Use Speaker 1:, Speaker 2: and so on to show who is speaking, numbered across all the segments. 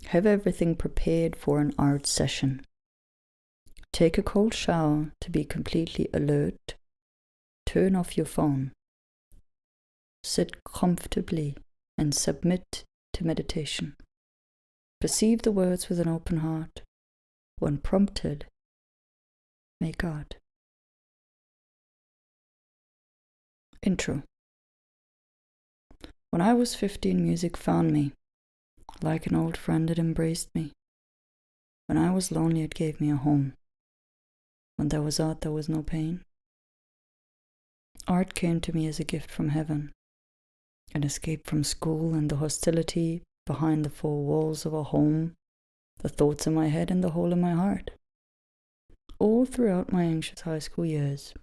Speaker 1: Have everything prepared for an art session. Take a cold shower to be completely alert. Turn off your phone. Sit comfortably and submit to meditation. Perceive the words with an open heart. When prompted, make art. Intro. When I was 15, music found me. Like an old friend, it embraced me. When I was lonely, it gave me a home. When there was art, there was no pain. Art came to me as a gift from heaven, an escape from school and the hostility behind the four walls of a home, the thoughts in my head and the hole in my heart. All throughout my anxious high school years,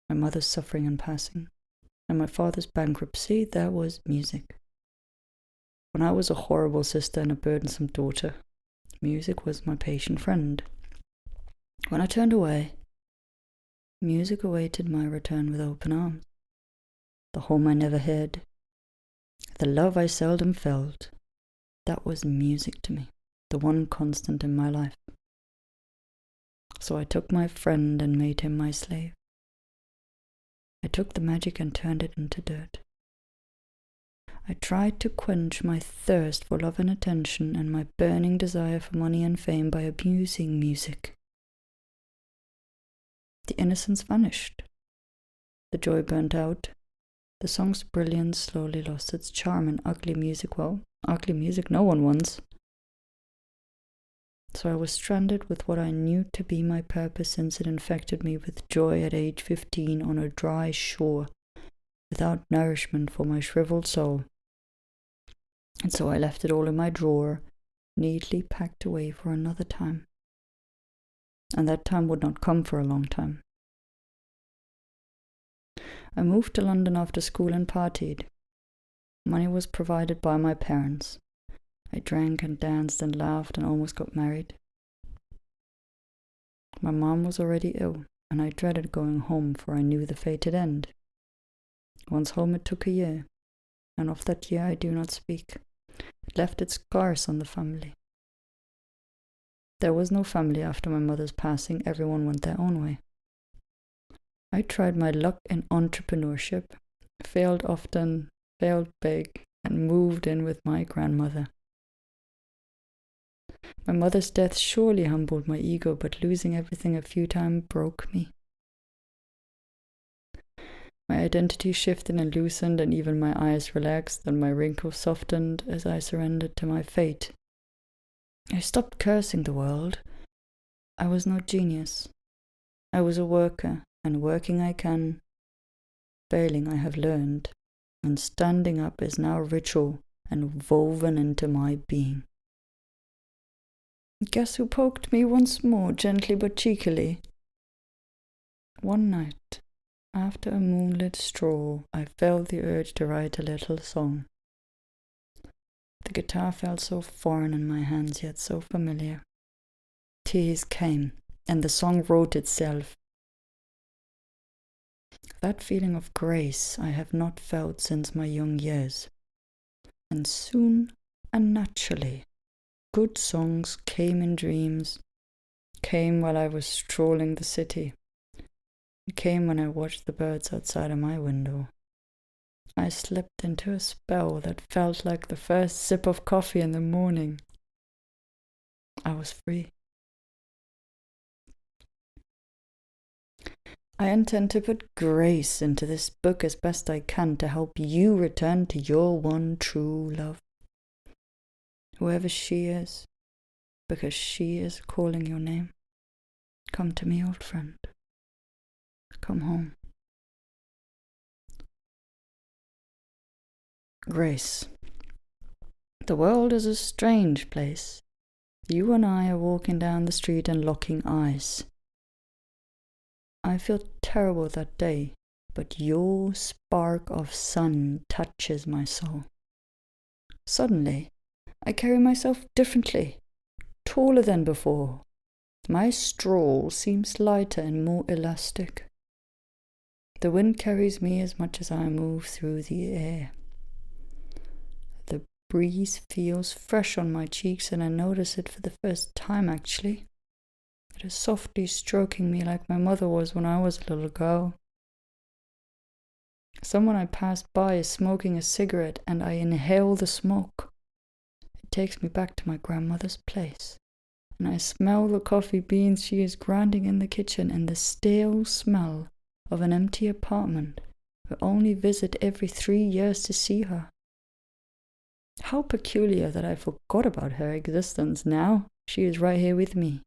Speaker 1: my mother's suffering and passing, and my father's bankruptcy, there was music. When I was a horrible sister and a burdensome daughter, music was my patient friend. When I turned away, music awaited my return with open arms. The home I never had, the love I seldom felt, that was music to me, the one constant in my life. So I took my friend and made him my slave. I took the magic and turned it into dirt. I tried to quench my thirst for love and attention and my burning desire for money and fame by abusing music. The innocence vanished. The joy burnt out. The song's brilliance slowly lost its charm, and ugly music, well, ugly music no one wants. So I was stranded with what I knew to be my purpose, since it infected me with joy at age 15 on a dry shore, without nourishment for my shrivelled soul. And so I left it all in my drawer, neatly packed away for another time. And that time would not come for a long time. I moved to London after school and partied. Money was provided by my parents. I drank and danced and laughed and almost got married. My mom was already ill, and I dreaded going home, for I knew the fated end. Once home, it took a year, and of that year I do not speak. It left its scars on the family. There was no family after my mother's passing. Everyone went their own way. I tried my luck in entrepreneurship, failed often, failed big, and moved in with my grandmother. My mother's death surely humbled my ego, but losing everything a few times broke me. My identity shifted and loosened, and even my eyes relaxed, and my wrinkles softened as I surrendered to my fate. I stopped cursing the world. I was no genius. I was a worker, and working I can. Failing I have learned, and standing up is now ritual and woven into my being. Guess who poked me once more, gently but cheekily? One night, after a moonlit stroll, I felt the urge to write a little song. The guitar felt so foreign in my hands, yet so familiar. Tears came, and the song wrote itself. That feeling of grace I have not felt since my young years. And soon and naturally, good songs came in dreams, came while I was strolling the city. It came when I watched the birds outside of my window. I slipped into a spell that felt like the first sip of coffee in the morning. I was free. I intend to put grace into this book as best I can to help you return to your one true love. Whoever she is, because she is calling your name. Come to me, old friend. Come home. Grace. The world is a strange place. You and I are walking down the street and locking eyes. I feel terrible that day, but your spark of sun touches my soul. Suddenly, I carry myself differently, taller than before. My stroll seems lighter and more elastic. The wind carries me as much as I move through the air. The breeze feels fresh on my cheeks, and I notice it for the first time actually. It is softly stroking me like my mother was when I was a little girl. Someone I pass by is smoking a cigarette, and I inhale the smoke. It takes me back to my grandmother's place, and I smell the coffee beans she is grinding in the kitchen and the stale smell of an empty apartment. I only visit every 3 years to see her. How peculiar that I forgot about her existence now. She is right here with me.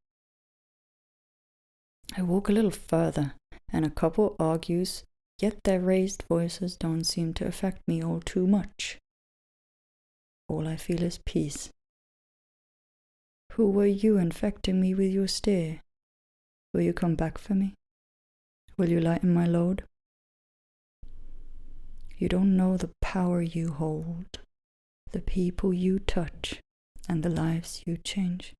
Speaker 1: I walk a little further, and a couple argues, yet their raised voices don't seem to affect me all too much. All I feel is peace. Who were you infecting me with your stare? Will you come back for me? Will you lighten my load? You don't know the power you hold, the people you touch, and the lives you change.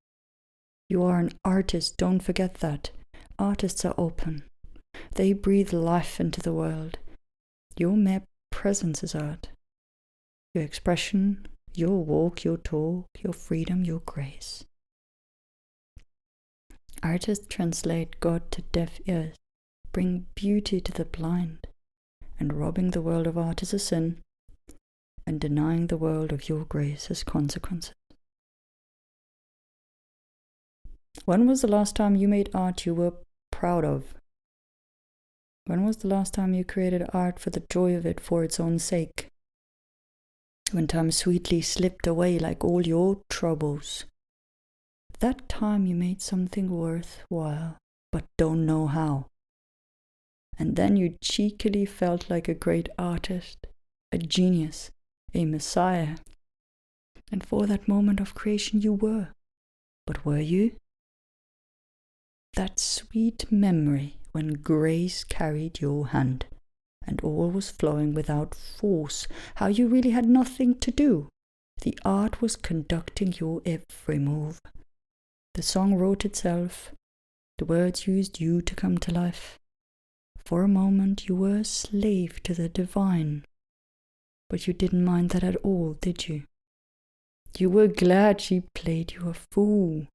Speaker 1: You are an artist, don't forget that. Artists are open. They breathe life into the world. Your mere presence is art. Your expression, your walk, your talk, your freedom, your grace. Artists translate God to deaf ears, bring beauty to the blind, and robbing the world of art is a sin, and denying the world of your grace has consequences. When was the last time you made art you were proud of? When was the last time you created art for the joy of it for its own sake? When time sweetly slipped away like all your troubles. That time you made something worthwhile, but don't know how. And then you cheekily felt like a great artist, a genius, a messiah. And for that moment of creation you were. But were you? That sweet memory when grace carried your hand, and all was flowing without force, how you really had nothing to do. The art was conducting your every move. The song wrote itself. The words used you to come to life. For a moment you were a slave to the divine. But you didn't mind that at all, did you? You were glad she played you a fool.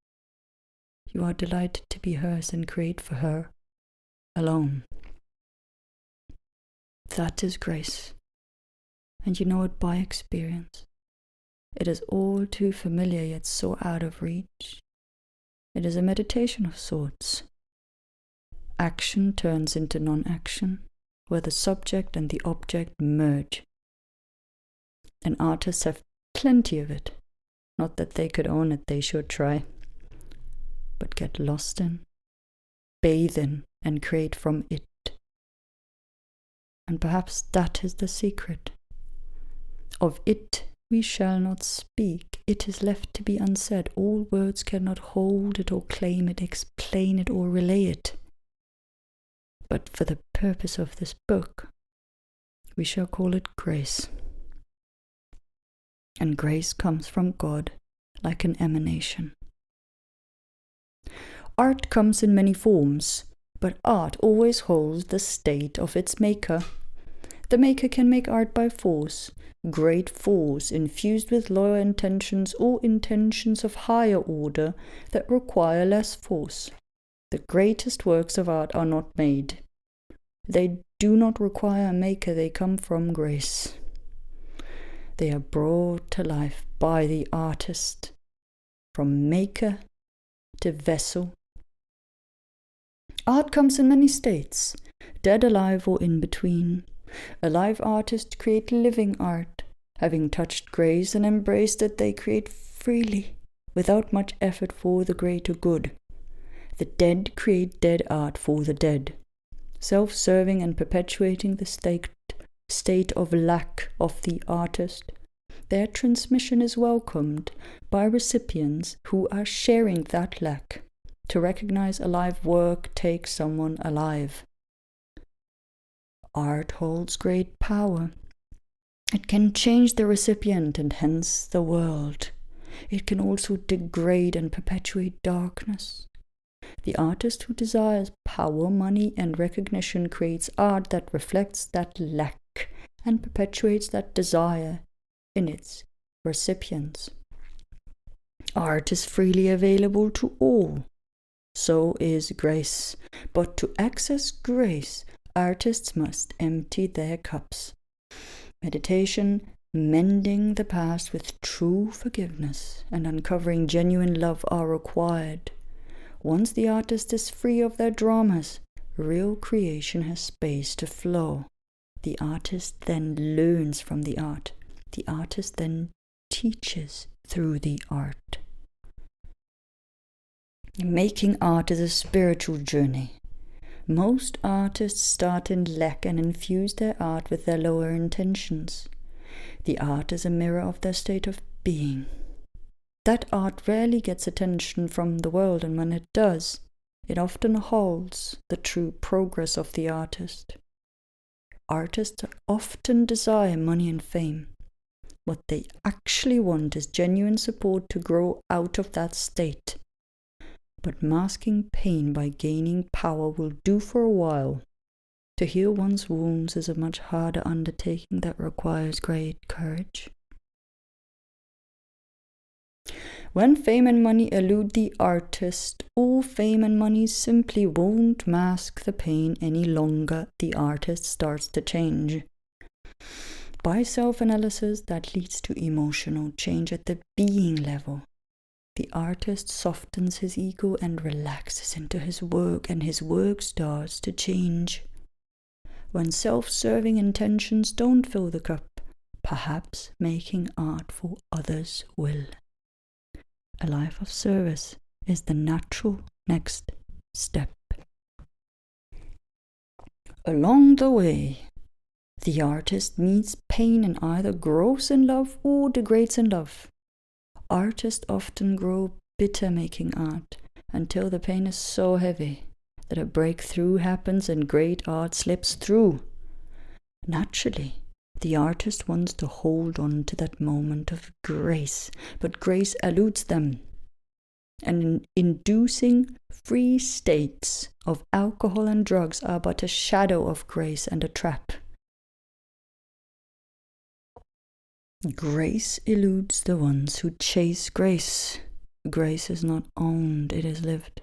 Speaker 1: You are delighted to be hers and create for her alone. That is grace. And you know it by experience. It is all too familiar yet so out of reach. It is a meditation of sorts. Action turns into non-action, where the subject and the object merge. And artists have plenty of it. Not that they could own it, they should try. But get lost in, bathe in, and create from it. And perhaps that is the secret. Of it we shall not speak. It is left to be unsaid. All words cannot hold it or claim it, explain it or relay it. But for the purpose of this book, we shall call it grace. And grace comes from God like an emanation. Art comes in many forms, but art always holds the state of its maker. The maker can make art by force, great force infused with lower intentions or intentions of higher order that require less force. The greatest works of art are not made. They do not require a maker, they come from grace. They are brought to life by the artist, from maker to vessel. Art comes in many states, dead, alive, or in between. Alive artists create living art. Having touched grace and embraced it, they create freely, without much effort for the greater good. The dead create dead art for the dead, self-serving and perpetuating the state of lack of the artist. Their transmission is welcomed by recipients who are sharing that lack. To recognize alive work takes someone alive. Art holds great power. It can change the recipient and hence the world. It can also degrade and perpetuate darkness. The artist who desires power, money, and recognition creates art that reflects that lack and perpetuates that desire in its recipients. Art is freely available to all. So is grace. But to access grace, artists must empty their cups. Meditation, mending the past with true forgiveness, and uncovering genuine love are required. Once the artist is free of their dramas, real creation has space to flow. The artist then learns from the art. The artist then teaches through the art. Making art is a spiritual journey. Most artists start in lack and infuse their art with their lower intentions. The art is a mirror of their state of being. That art rarely gets attention from the world, and when it does, it often halts the true progress of the artist. Artists often desire money and fame. What they actually want is genuine support to grow out of that state. But masking pain by gaining power will do for a while. To heal one's wounds is a much harder undertaking that requires great courage. When fame and money elude the artist, all fame and money simply won't mask the pain any longer. The artist starts to change. By self-analysis, that leads to emotional change at the being level. The artist softens his ego and relaxes into his work, and his work starts to change. When self-serving intentions don't fill the cup, perhaps making art for others will. A life of service is the natural next step. Along the way, the artist meets pain and either grows in love or degrades in love. Artists often grow bitter making art until the pain is so heavy that a breakthrough happens and great art slips through. Naturally, the artist wants to hold on to that moment of grace, but grace eludes them. And inducing free states of alcohol and drugs are but a shadow of grace and a trap. Grace eludes the ones who chase grace. Grace is not owned, it is lived.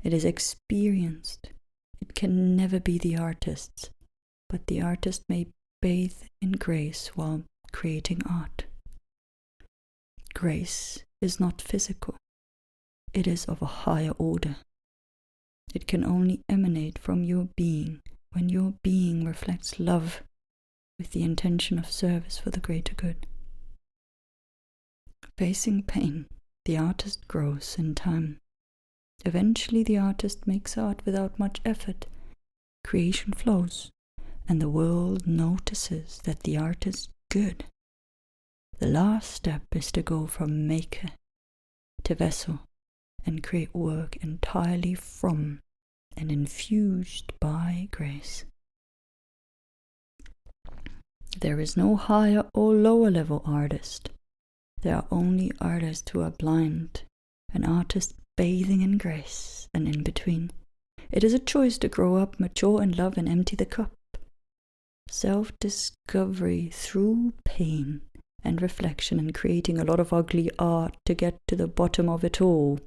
Speaker 1: It is experienced. It can never be the artist's, but the artist may bathe in grace while creating art. Grace is not physical. It is of a higher order. It can only emanate from your being when your being reflects love with the intention of service for the greater good. Facing pain, the artist grows in time. Eventually the artist makes art without much effort. Creation flows, and the world notices that the art is good. The last step is to go from maker to vessel and create work entirely from and infused by grace. There is no higher or lower level artist. There are only artists who are blind, and artists bathing in grace, and in between. It is a choice to grow up, mature in love, and empty the cup. Self-discovery through pain and reflection, and creating a lot of ugly art to get to the bottom of it all.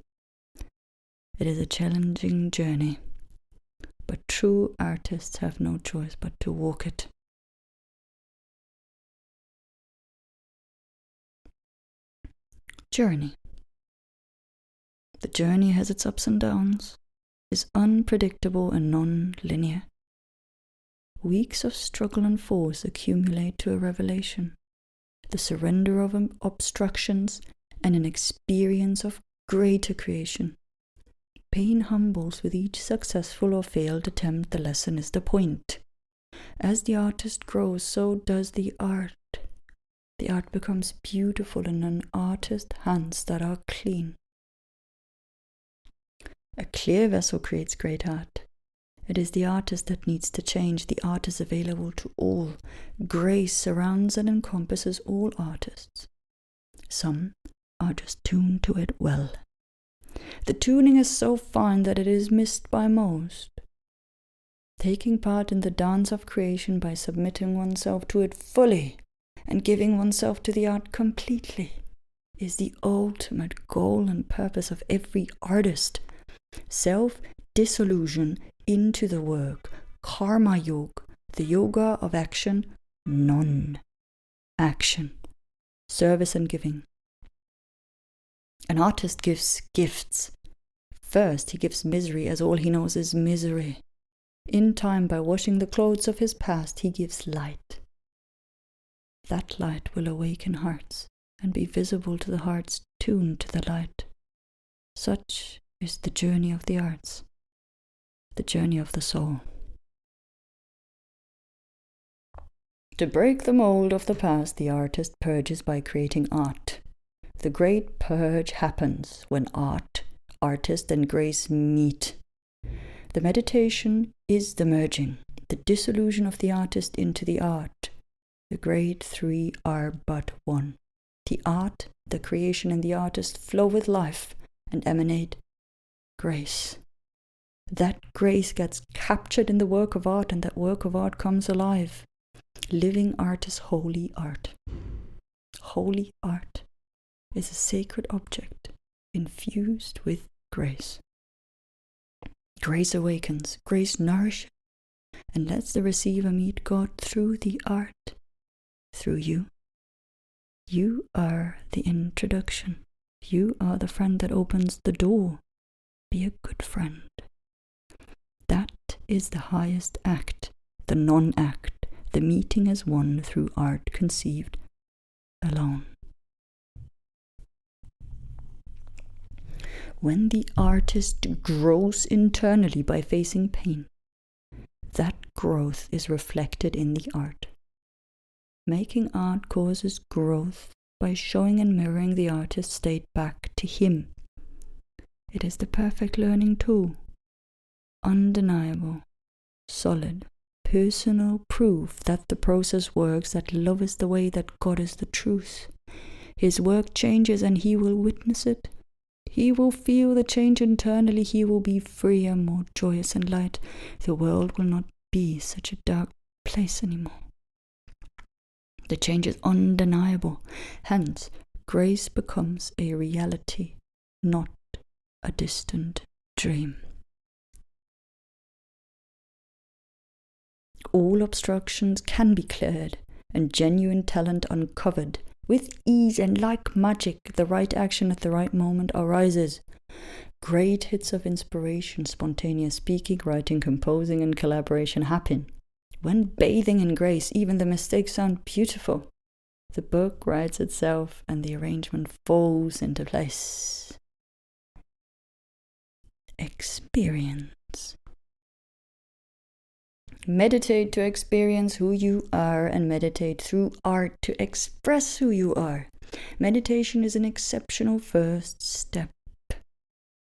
Speaker 1: It is a challenging journey, but true artists have no choice but to walk it. Journey. The journey has its ups and downs, is unpredictable and non-linear. Weeks of struggle and force accumulate to a revelation, the surrender of obstructions, and an experience of greater creation. Pain humbles with each successful or failed attempt. The lesson is the point. As the artist grows, so does the art. The art becomes beautiful in an artist's hands that are clean. A clear vessel creates great art. It is the artist that needs to change. The art is available to all. Grace surrounds and encompasses all artists. Some are just tuned to it well. The tuning is so fine that it is missed by most. Taking part in the dance of creation by submitting oneself to it fully and giving oneself to the art completely is the ultimate goal and purpose of every artist. Self-disillusion into the work, karma yoga, the yoga of action, non-action, service and giving. An artist gives gifts. First, he gives misery, as all he knows is misery. In time, by washing the clothes of his past, he gives light. That light will awaken hearts and be visible to the hearts tuned to the light. Such is the journey of the arts, the journey of the soul. To break the mold of the past, the artist purges by creating art. The great purge happens when art, artist, and grace meet. The meditation is the merging, the dissolution of the artist into the art. The great three are but one. The art, the creation, and the artist flow with life and emanate grace. That grace gets captured in the work of art, and that work of art comes alive. Living art is holy art. Holy art is a sacred object infused with grace. Grace awakens, grace nourishes, and lets the receiver meet God through the art, through you. You are the introduction. You are the friend that opens the door. Be a good friend. That is the highest act, the non-act, the meeting as one through art conceived alone. When the artist grows internally by facing pain, that growth is reflected in the art. Making art causes growth by showing and mirroring the artist's state back to him. It is the perfect learning tool. Undeniable, solid, personal proof that the process works, that love is the way, that God is the truth. His work changes and he will witness it. He will feel the change internally. He will be freer, more joyous and light. The world will not be such a dark place anymore. The change is undeniable. Hence, grace becomes a reality, not a distant dream. All obstructions can be cleared and genuine talent uncovered. With ease and like magic, the right action at the right moment arises. Great hits of inspiration, spontaneous speaking, writing, composing, and collaboration happen. When bathing in grace, even the mistakes sound beautiful. The book writes itself and the arrangement falls into place. Experience. Meditate to experience who you are, and meditate through art to express who you are. Meditation is an exceptional first step.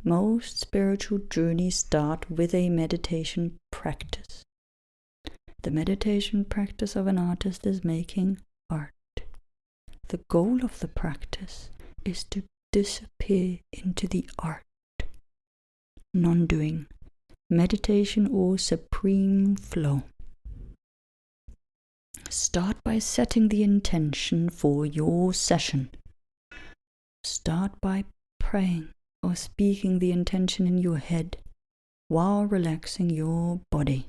Speaker 1: Most spiritual journeys start with a meditation practice. The meditation practice of an artist is making art. The goal of the practice is to disappear into the art. Non-doing. Meditation or supreme flow. Start by setting the intention for your session. Start by praying or speaking the intention in your head while relaxing your body.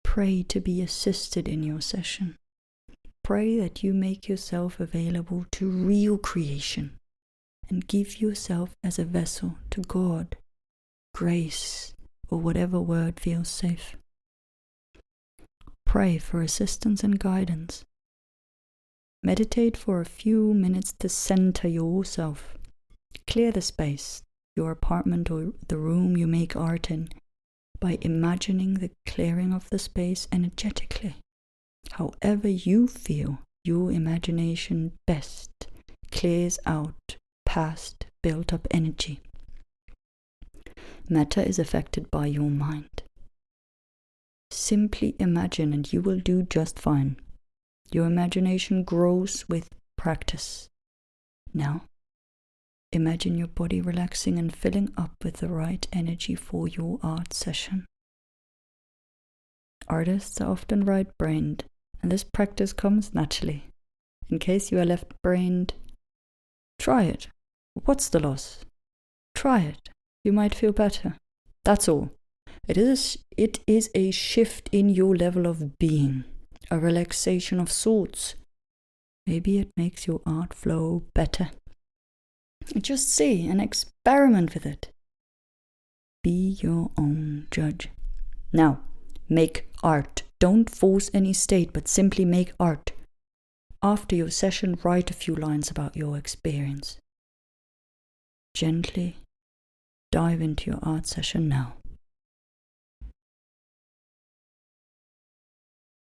Speaker 1: Pray to be assisted in your session. Pray that you make yourself available to real creation and give yourself as a vessel to God, grace, or whatever word feels safe. Pray for assistance and guidance. Meditate for a few minutes to center yourself. Clear the space, your apartment or the room you make art in, by imagining the clearing of the space energetically. However you feel, your imagination best clears out past built-up energy. Matter is affected by your mind. Simply imagine and you will do just fine. Your imagination grows with practice. Now, imagine your body relaxing and filling up with the right energy for your art session. Artists are often right-brained, and this practice comes naturally. In case you are left-brained, try it. What's the loss? Try it. You might feel better. That's all. It is a shift in your level of being, a relaxation of sorts. Maybe it makes your art flow better. Just see and experiment with it. Be your own judge. Now, make art. Don't force any state, but simply make art. After your session, write a few lines about your experience. Gently dive into your art session now.